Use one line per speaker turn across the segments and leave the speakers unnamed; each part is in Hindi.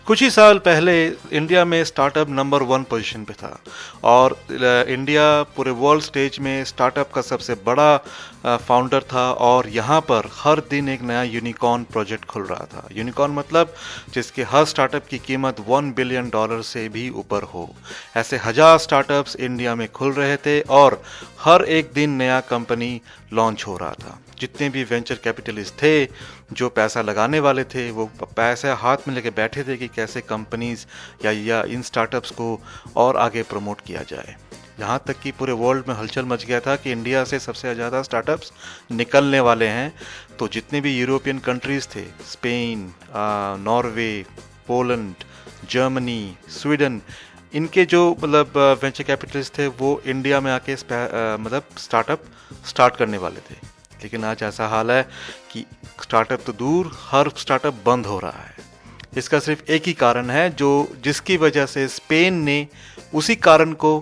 कुछ ही साल पहले इंडिया में स्टार्टअप नंबर 1 पोजीशन पे था और इंडिया पूरे वर्ल्ड स्टेज में स्टार्टअप का सबसे बड़ा फाउंडर था और यहाँ पर हर दिन एक नया यूनिकॉर्न प्रोजेक्ट खुल रहा था। यूनिकॉर्न मतलब जिसके हर स्टार्टअप की कीमत $1 बिलियन से भी ऊपर हो। ऐसे हजार स्टार्टअप्स इंडिया में खुल रहे थे और हर एक दिन नया कंपनी लॉन्च हो रहा था। जितने भी वेंचर कैपिटलिस्ट थे जो पैसा लगाने वाले थे वो पैसा हाथ में लेके बैठे थे कि कैसे कंपनीज या इन स्टार्टअप्स को और आगे प्रमोट किया जाए। यहाँ तक कि पूरे वर्ल्ड में हलचल मच गया था कि इंडिया से सबसे ज़्यादा स्टार्टअप्स निकलने वाले हैं। तो जितने भी यूरोपियन कंट्रीज़ थे, Spain, Norway, Poland, Germany, Sweden, इनके जो मतलब वेंचर कैपिटलिस्ट थे वो इंडिया में आके मतलब स्टार्टअप स्टार्ट करने वाले थे। लेकिन आज ऐसा हाल है कि स्टार्टअप तो दूर, हर स्टार्टअप बंद हो रहा है। इसका सिर्फ एक ही कारण है जिसकी वजह से स्पेन ने उसी कारण को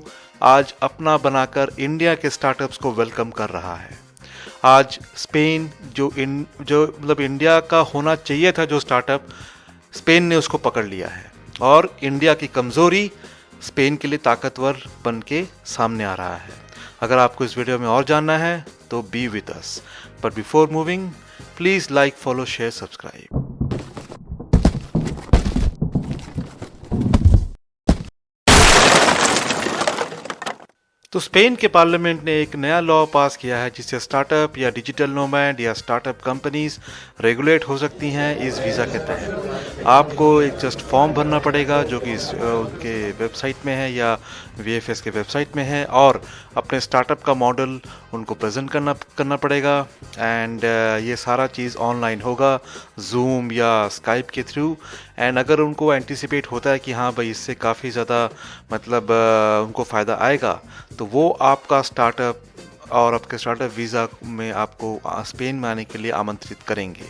आज अपना बनाकर इंडिया के स्टार्टअप्स को वेलकम कर रहा है। आज स्पेन जो मतलब इंडिया का होना चाहिए था जो स्टार्टअप, स्पेन ने उसको पकड़ लिया है और इंडिया की कमज़ोरी स्पेन के लिए ताकतवर बन के सामने आ रहा है। अगर आपको इस वीडियो में और जानना है तो be with us, but before moving please like, follow, share, subscribe. तो स्पेन के पार्लियामेंट ने एक नया लॉ पास किया है जिससे स्टार्टअप या डिजिटल नोमैड या स्टार्टअप कंपनीज रेगुलेट हो सकती हैं इस वीज़ा के तहत। आपको एक जस्ट फॉर्म भरना पड़ेगा जो कि उनके वेबसाइट में है या VFS के वेबसाइट में है और अपने स्टार्टअप का मॉडल उनको प्रेजेंट करना पड़ेगा। एंड ये सारा चीज़ ऑनलाइन होगा, जूम या स्काइप के थ्रू। एंड अगर उनको एंटिसिपेट होता है कि हाँ भाई इससे काफ़ी ज़्यादा मतलब उनको फ़ायदा आएगा तो वो आपका स्टार्टअप और आपके स्टार्टअप वीज़ा में आपको स्पेन में आने के लिए आमंत्रित करेंगे।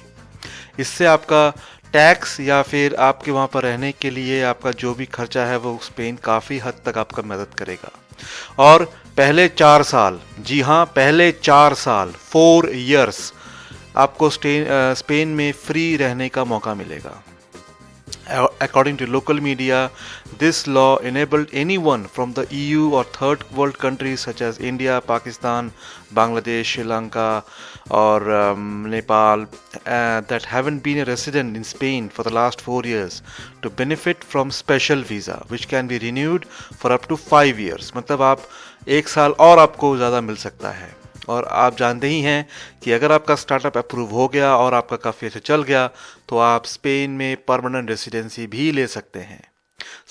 इससे आपका टैक्स या फिर आपके वहाँ पर रहने के लिए आपका जो भी खर्चा है वो स्पेन काफ़ी हद तक आपका मदद करेगा। और पहले 4 साल, जी हाँ पहले 4 साल 4 इयर्स आपको स्पेन में फ्री रहने का मौका मिलेगा। According to local media, this law enabled anyone from the EU or third world countries such as India, Pakistan, Bangladesh, Sri Lanka or Nepal that haven't been a resident in Spain for the last 4 years to benefit from special visa which can be renewed for up to 5 years। मतलब आप 1 साल और आपको ज़्यादा मिल सकता है। और आप जानते ही हैं कि अगर आपका स्टार्टअप अप्रूव हो गया और आपका काफ़ी अच्छा चल गया तो आप स्पेन में परमानेंट रेसिडेंसी भी ले सकते हैं।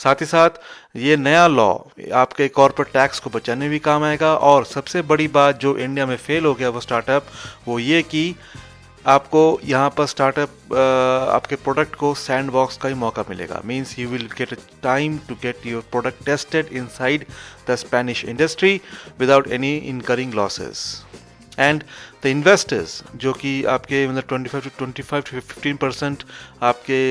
साथ ही साथ ये नया लॉ आपके कॉर्पोरेट टैक्स को बचाने भी काम आएगा। और सबसे बड़ी बात जो इंडिया में फेल हो गया वो स्टार्टअप, वो ये कि आपको यहाँ पर स्टार्टअप आपके प्रोडक्ट को सैंडबॉक्स का ही मौका मिलेगा। Means you will get a time to get your product tested inside the Spanish industry without any incurring losses. And the investors जो कि आपके मतलब 25 to 15% आपके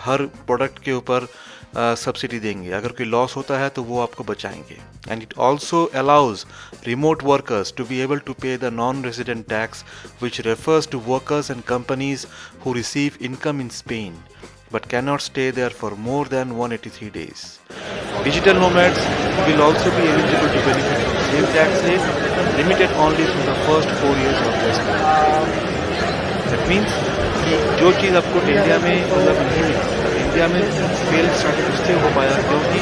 हर प्रोडक्ट के ऊपर सब्सिडी देंगे। अगर कोई लॉस होता है तो वो आपको बचाएंगे। And it also allows remote workers to be able to pay the non resident tax which refers to workers and companies who receive income in Spain but cannot stay there for more than 183 days. Digital nomads will also be eligible to benefit from same tax rate, limited only for the first 4 years of their stay. That means कि जो चीज़ आपको इंडिया में मतलब नहीं मिली, इंडिया में फेल स्टार्टअप इससे हो पाया क्योंकि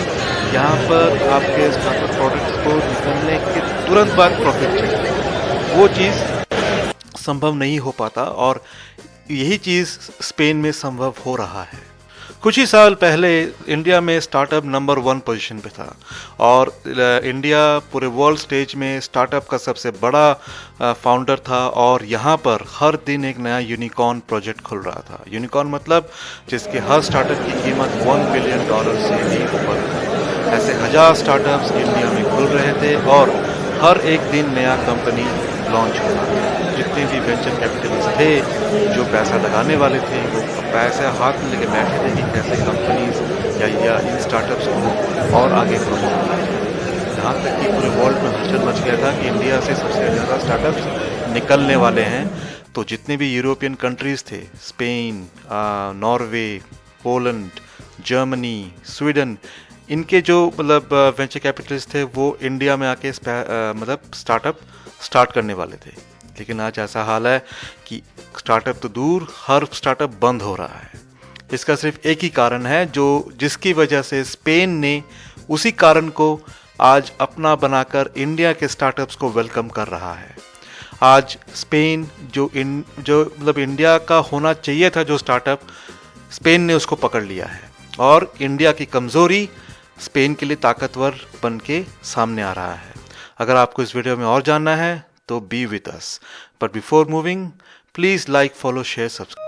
यहाँ पर आपके स्टार्टअप प्रोडक्ट्स को निकलने के तुरंत बाद प्रॉफिट चाहिए, वो चीज़ संभव नहीं हो पाता और यही चीज़ स्पेन में संभव हो रहा है। कुछ ही साल पहले इंडिया में स्टार्टअप नंबर 1 पोजीशन पे था और इंडिया पूरे वर्ल्ड स्टेज में स्टार्टअप का सबसे बड़ा फाउंडर था और यहाँ पर हर दिन एक नया यूनिकॉर्न प्रोजेक्ट खुल रहा था। यूनिकॉर्न मतलब जिसके हर स्टार्टअप की कीमत $1 बिलियन से भी ऊपर था। ऐसे हजार स्टार्टअप्स इंडिया में खुल रहे थे और हर एक दिन नया कंपनी लॉन्च हो रहा था। जितने भी वेंचर कैपिटलिस्ट थे जो पैसा लगाने वाले थे वो पैसा हाथ में लेके बैठे थे कि कैसे कंपनीज या इन स्टार्टअप्स को और आगे प्रमोट किया जाए। यहाँ तक कि पूरे वर्ल्ड में हलचल मच गया था कि इंडिया से सबसे ज़्यादा स्टार्टअप्स निकलने वाले हैं। तो जितने भी यूरोपियन कंट्रीज़ थे, Spain, Norway, Poland, Germany, Sweden, इनके जो मतलब वेंचर कैपिटलिस्ट थे वो इंडिया में आके मतलब स्टार्टअप स्टार्ट करने वाले थे। लेकिन आज ऐसा हाल है कि स्टार्टअप तो दूर, हर स्टार्टअप बंद हो रहा है। इसका सिर्फ एक ही कारण है जिसकी वजह से स्पेन ने उसी कारण को आज अपना बनाकर इंडिया के स्टार्टअप्स को वेलकम कर रहा है। आज स्पेन जो मतलब इंडिया का होना चाहिए था जो स्टार्टअप, स्पेन ने उसको पकड़ लिया है और इंडिया की कमज़ोरी स्पेन के लिए ताकतवर बन के सामने आ रहा है। अगर आपको इस वीडियो में और जानना है तो be with us, but before moving please like, follow, share, subscribe.